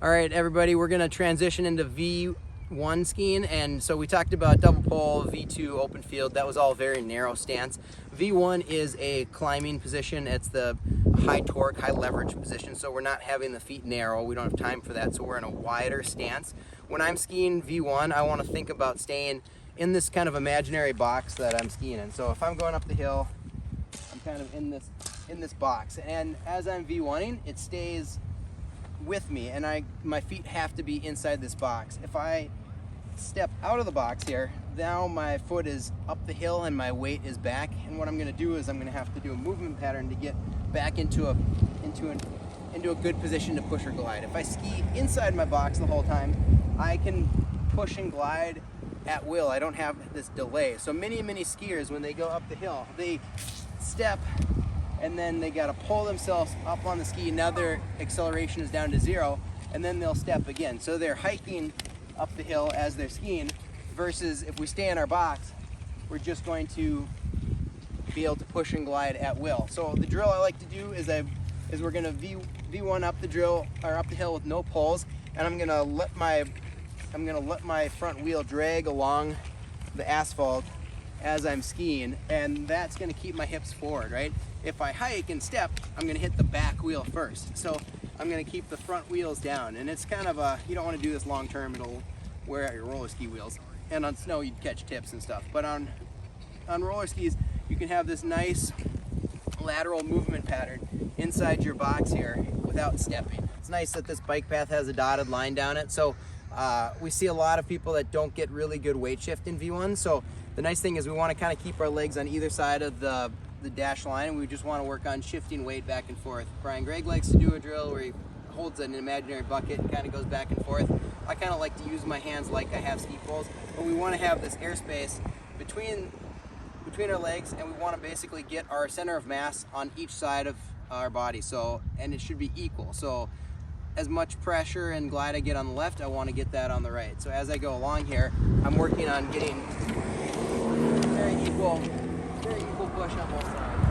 All right, everybody, we're gonna transition into V1 skiing. And so we talked about double pole, V2 open field. That was all very narrow stance. V1 is a climbing position. It's the high torque, high leverage position. So we're not having the feet narrow. We don't have time for that. So we're in a wider stance. When I'm skiing V1, I wanna think about staying in this kind of imaginary box that I'm skiing in. So if I'm going up the hill, I'm kind of in this box. And as I'm V1ing, it stays with me, and my feet have to be inside this box. If I step out of the box here, now my foot is up the hill and my weight is back, and what I'm going to do is I'm going to have to do a movement pattern to get back into a good position to push or glide. If I ski inside my box the whole time, I can push and glide at will. I don't have this delay. So many skiers, when they go up the hill, they step and then they got to pull themselves up on the ski. Now their acceleration is down to 0, and then they'll step again. So they're hiking up the hill as they're skiing, versus if we stay in our box, we're just going to be able to push and glide at will. So the drill I like to do is we're going to V1 up the hill with no pulls, and I'm going to let my front wheel drag along the asphalt as I'm skiing, and that's going to keep my hips forward, right? If I hike and step, I'm going to hit the back wheel first. So I'm going to keep the front wheels down, and it's kind of you don't want to do this long term. It'll wear out your roller ski wheels, and on snow you'd catch tips and stuff. But on roller skis, you can have this nice lateral movement pattern inside your box here without stepping. It's nice that this bike path has a dotted line down it. So we see a lot of people that don't get really good weight shift in V1. So the nice thing is we want to kind of keep our legs on either side of the dash line, and we just want to work on shifting weight back and forth. Brian Gregg likes to do a drill where he holds an imaginary bucket and kind of goes back and forth. I kind of like to use my hands like I have ski poles, but we want to have this airspace between our legs, and we want to basically get our center of mass on each side of our body. So, and it should be equal. So as much pressure and glide I get on the left, I want to get that on the right. So as I go along here, I'm working on getting very equal push on both sides.